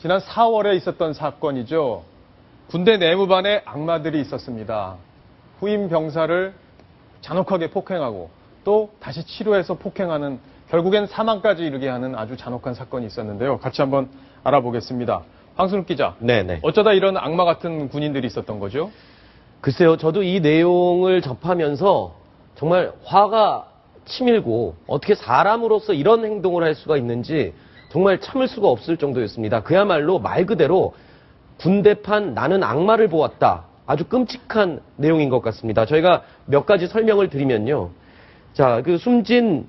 지난 4월에 있었던 사건이죠. 군대 내무반에 악마들이 있었습니다. 후임 병사를 잔혹하게 폭행하고 또 다시 치료해서 폭행하는, 결국엔 사망까지 이르게 하는 아주 잔혹한 사건이 있었는데요. 같이 한번 알아보겠습니다. 황순욱 기자, 네네. 어쩌다 이런 악마 같은 군인들이 있었던 거죠? 글쎄요, 저도 이 내용을 접하면서 정말 화가 치밀고 어떻게 사람으로서 이런 행동을 할 수가 있는지 정말 참을 수가 없을 정도였습니다. 그야말로 말 그대로 군대판 나는 악마를 보았다. 아주 끔찍한 내용인 것 같습니다. 저희가 몇 가지 설명을 드리면요. 자, 그 숨진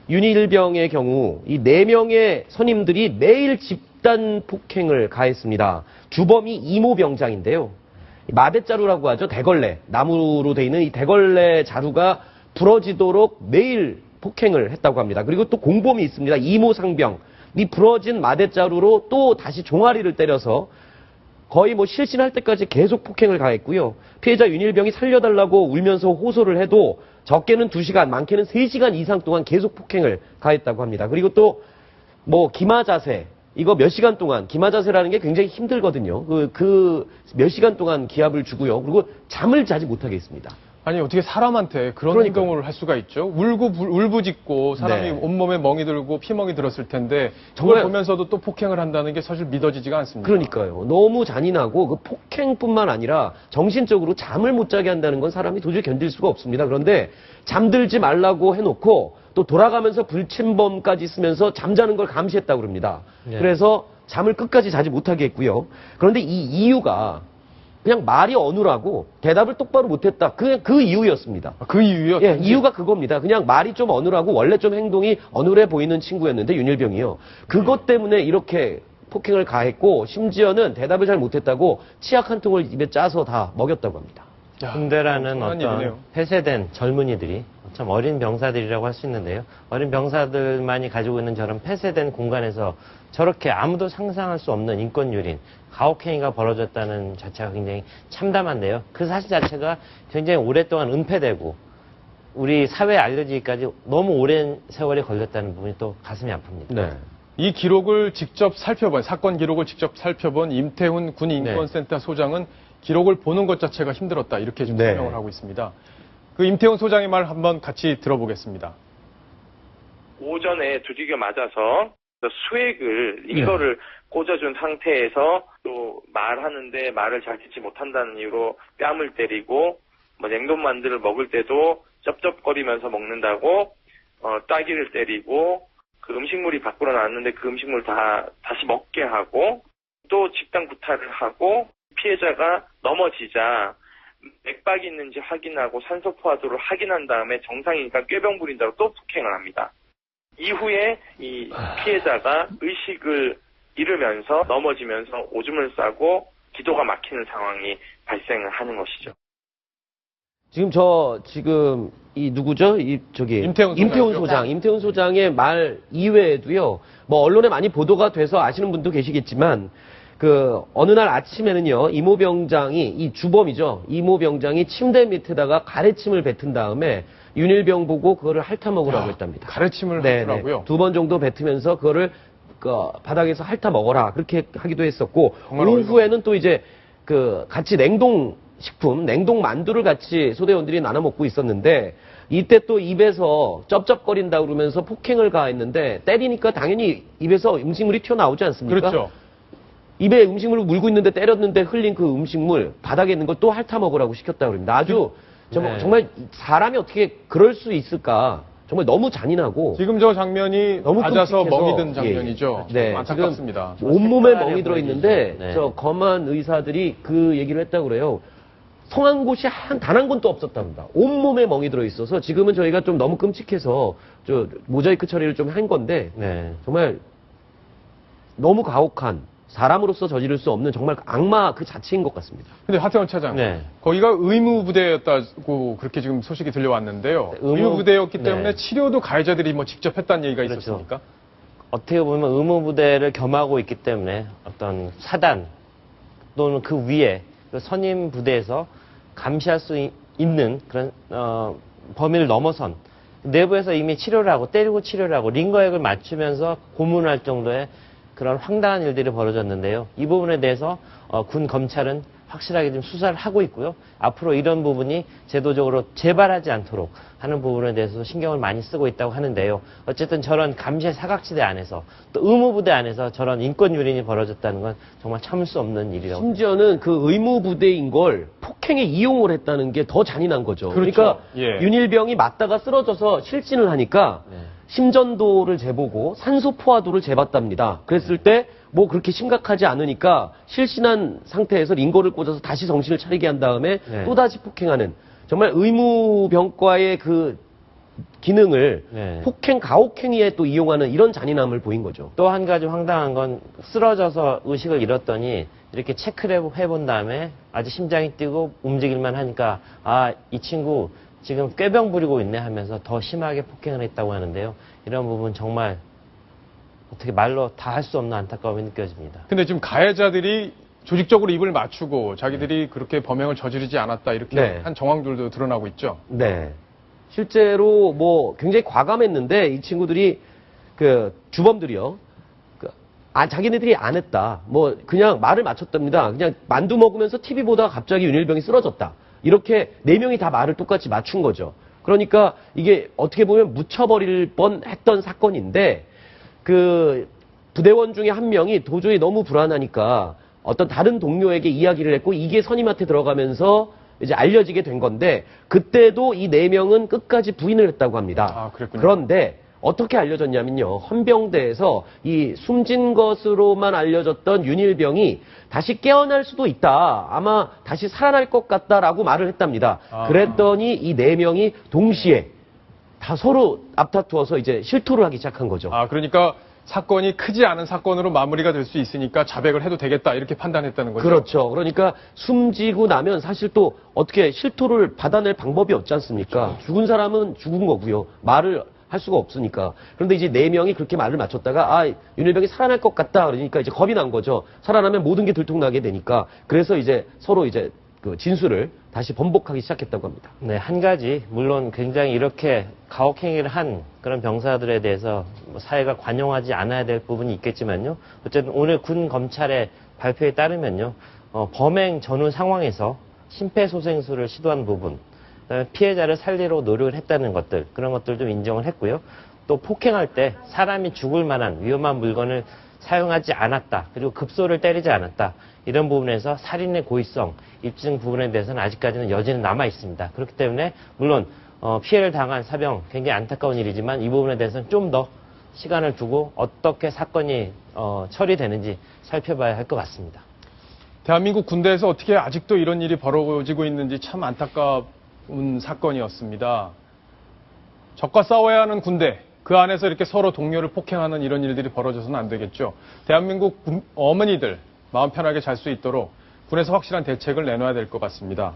윤일병의 경우 이 4명의 선임들이 매일 집단 폭행을 가했습니다. 주범이 이모병장인데요. 마대자루라고 하죠. 대걸레. 나무로 돼 있는 이 대걸레 자루가 부러지도록 매일 폭행을 했다고 합니다. 그리고 또 공범이 있습니다. 이모상병. 이 부러진 마대자루로 또 다시 종아리를 때려서 거의 뭐 실신할 때까지 계속 폭행을 가했고요. 피해자 윤일병이 살려달라고 울면서 호소를 해도 적게는 2시간, 많게는 3시간 이상 동안 계속 폭행을 가했다고 합니다. 그리고 또 뭐 기마자세, 이거 몇 시간 동안, 기마자세라는 게 굉장히 힘들거든요. 몇 시간 동안 기합을 주고요. 그리고 잠을 자지 못하게 했습니다. 아니, 어떻게 사람한테 그런 그러니까요. 행동을 할 수가 있죠? 울부짖고 사람이 네. 온몸에 멍이 들고 피멍이 들었을 텐데 정말- 그걸 보면서도 또 폭행을 한다는 게 사실 믿어지지가 않습니다. 그러니까요. 너무 잔인하고 그 폭행뿐만 아니라 정신적으로 잠을 못 자게 한다는 건 사람이 도저히 견딜 수가 없습니다. 그런데 잠들지 말라고 해놓고 또 돌아가면서 불침범까지 쓰면서 잠자는 걸 감시했다고 그럽니다. 네. 그래서 잠을 끝까지 자지 못하게 했고요. 그런데 이 이유가 그냥 말이 어눌하고 대답을 똑바로 못했다. 그 이유였습니다. 그 이유요? 예, 이유가 그겁니다. 그냥 말이 좀 어눌하고 원래 좀 행동이 어눌해 보이는 친구였는데 윤일병이요. 그것 때문에 이렇게 폭행을 가했고 심지어는 대답을 잘 못했다고 치약 한 통을 입에 짜서 다 먹였다고 합니다. 야, 군대라는 엄청난 어떤 일이네요. 폐쇄된 젊은이들이 참 어린 병사들이라고 할 수 있는데요. 어린 병사들만이 가지고 있는 저런 폐쇄된 공간에서 저렇게 아무도 상상할 수 없는 인권유린, 가혹행위가 벌어졌다는 자체가 굉장히 참담한데요. 그 사실 자체가 굉장히 오랫동안 은폐되고 우리 사회에 알려지기까지 너무 오랜 세월이 걸렸다는 부분이 또 가슴이 아픕니다. 네. 이 기록을 직접 살펴본, 사건 기록을 직접 살펴본 임태훈 군인권센터 소장은 기록을 보는 것 자체가 힘들었다. 이렇게 좀 네. 설명을 하고 있습니다. 그 임태훈 소장의 말 한번 같이 들어보겠습니다. 오전에 두들겨 맞아서 수액을 이거를 꽂아준 상태에서 또 말하는데 말을 잘 듣지 못한다는 이유로 뺨을 때리고 뭐 냉동만두를 먹을 때도 쩝쩝거리면서 먹는다고 따기를 때리고 그 음식물이 밖으로 나왔는데 그 음식물 다시 먹게 하고 또 집단 구타를 하고 피해자가 넘어지자 맥박이 있는지 확인하고 산소 포화도를 확인한 다음에 정상이니까 꾀병 부린다고 또 폭행을 합니다. 이후에 이 피해자가 의식을 잃으면서 넘어지면서 오줌을 싸고 기도가 막히는 상황이 발생을 하는 것이죠. 지금 이 누구죠? 임태훈 소장. 임태훈 소장의 말 이외에도요. 뭐 언론에 많이 보도가 돼서 아시는 분도 계시겠지만 그 어느 날 아침에는요. 이모병장이 이 주범이죠. 이모병장이 침대 밑에다가 가래침을 뱉은 다음에 윤일병 보고 그거를 핥아먹으라고 했답니다. 가래침을 네네. 하더라고요. 2번 정도 뱉으면서 그거를 그 바닥에서 핥아먹어라. 그렇게 하기도 했었고 정말 오후에는 또 이제 그 같이 냉동식품, 냉동만두를 같이 소대원들이 나눠 먹고 있었는데 이때 또 입에서 쩝쩝거린다 그러면서 폭행을 가했는데 때리니까 당연히 입에서 음식물이 튀어나오지 않습니까? 그렇죠. 입에 음식물을 물고 있는데 때렸는데 흘린 그 음식물 바닥에 있는 걸 또 핥아먹으라고 시켰다고 그럽니다. 아주 네. 정말 사람이 어떻게 그럴 수 있을까? 정말 너무 잔인하고 지금 저 장면이 너무 맞아서 끔찍해서, 멍이 든 장면이죠. 예. 네, 좀 안타깝습니다. 온몸에 색깔의 멍이 들어있는데 보이죠. 네. 저 검한 의사들이 그 얘기를 했다고 그래요. 성한 곳이 단 한 곳도 없었답니다. 온몸에 멍이 들어있어서 지금은 저희가 좀 너무 끔찍해서 저 모자이크 처리를 좀 한 건데 네. 정말 너무 가혹한 사람으로서 저지를 수 없는 정말 악마 그 자체인 것 같습니다. 근데 하태원 차장, 네. 거기가 의무부대였다고 그렇게 지금 소식이 들려왔는데요. 의무부대였기 때문에 네. 치료도 가해자들이 뭐 직접 했다는 얘기가 그렇죠. 있었습니까? 어떻게 보면 의무부대를 겸하고 있기 때문에 어떤 사단 또는 그 위에 그 선임 부대에서 감시할 수 있는 그런 범위를 넘어선 내부에서 이미 치료를 하고 때리고 치료를 하고 링거액을 맞추면서 고문할 정도의 그런 황당한 일들이 벌어졌는데요. 이 부분에 대해서 군 검찰은 확실하게 좀 수사를 하고 있고요. 앞으로 이런 부분이 제도적으로 재발하지 않도록 하는 부분에 대해서 신경을 많이 쓰고 있다고 하는데요. 어쨌든 저런 감시의 사각지대 안에서 또 의무부대 안에서 저런 인권 유린이 벌어졌다는 건 정말 참을 수 없는 일이라고. 심지어는 그 의무부대인 걸 폭행에 이용을 했다는 게 더 잔인한 거죠. 그렇죠. 그러니까 예. 윤일병이 맞다가 쓰러져서 실진을 하니까 네. 심전도를 재보고 산소 포화도를 재봤답니다. 그랬을 때 뭐 그렇게 심각하지 않으니까 실신한 상태에서 링거를 꽂아서 다시 정신을 차리게 한 다음에 네. 또다시 폭행하는 정말 의무병과의 그 기능을 네. 폭행, 가혹행위에 또 이용하는 이런 잔인함을 보인 거죠. 또 한 가지 황당한 건 쓰러져서 의식을 잃었더니 이렇게 체크를 해본 다음에 아주 심장이 뛰고 움직일만 하니까 아, 이 친구 지금 꾀병 부리고 있네 하면서 더 심하게 폭행을 했다고 하는데요. 이런 부분 정말 어떻게 말로 다 할 수 없는 안타까움이 느껴집니다. 근데 지금 가해자들이 조직적으로 입을 맞추고 자기들이 그렇게 범행을 저지르지 않았다 이렇게 네. 한 정황들도 드러나고 있죠. 네. 실제로 뭐 굉장히 과감했는데 이 친구들이 그 주범들이요. 자기네들이 안 했다. 뭐 그냥 말을 맞췄답니다. 그냥 만두 먹으면서 TV 보다가 갑자기 윤일병이 쓰러졌다. 이렇게 4명이 다 말을 똑같이 맞춘 거죠. 그러니까 이게 어떻게 보면 묻혀버릴 뻔했던 사건인데 그 부대원 중에 한 명이 도저히 너무 불안하니까 어떤 다른 동료에게 이야기를 했고 이게 선임한테 들어가면서 이제 알려지게 된 건데 그때도 이 4명은 끝까지 부인을 했다고 합니다. 아, 그랬군요. 그런데 어떻게 알려졌냐면요. 헌병대에서 이 숨진 것으로만 알려졌던 윤일병이 다시 깨어날 수도 있다. 아마 다시 살아날 것 같다라고 말을 했답니다. 아. 그랬더니 이 4명이 동시에 다 서로 앞다투어서 이제 실토를 하기 시작한 거죠. 아, 그러니까 사건이 크지 않은 사건으로 마무리가 될 수 있으니까 자백을 해도 되겠다 이렇게 판단했다는 거죠. 그렇죠. 그러니까 숨지고 나면 사실 또 어떻게 실토를 받아낼 방법이 없지 않습니까? 그렇죠. 죽은 사람은 죽은 거고요. 말을 할 수가 없으니까. 그런데 이제 4명이 그렇게 말을 맞췄다가 아, 윤일병이 살아날 것 같다. 그러니까 이제 겁이 난 거죠. 살아나면 모든 게 들통나게 되니까. 그래서 이제 서로 이제 그 진술을 다시 번복하기 시작했다고 합니다. 네, 한 가지 물론 굉장히 이렇게 가혹행위를 한 그런 병사들에 대해서 뭐 사회가 관용하지 않아야 될 부분이 있겠지만요. 어쨌든 오늘 군 검찰의 발표에 따르면요. 범행 전후 상황에서 심폐소생술을 시도한 부분, 그다음에 피해자를 살리려 노력을 했다는 것들, 그런 것들 좀 인정을 했고요. 또 폭행할 때 사람이 죽을 만한 위험한 물건을 사용하지 않았다. 그리고 급소를 때리지 않았다. 이런 부분에서 살인의 고의성 입증 부분에 대해서는 아직까지는 여지는 남아 있습니다. 그렇기 때문에 물론 피해를 당한 사병 굉장히 안타까운 일이지만 이 부분에 대해서는 좀 더 시간을 두고 어떻게 사건이 처리되는지 살펴봐야 할 것 같습니다. 대한민국 군대에서 어떻게 아직도 이런 일이 벌어지고 있는지 참 안타까운 사건이었습니다. 적과 싸워야 하는 군대, 그 안에서 이렇게 서로 동료를 폭행하는 이런 일들이 벌어져서는 안 되겠죠. 대한민국 어머니들 마음 편하게 잘 수 있도록 군에서 확실한 대책을 내놔야 될 것 같습니다.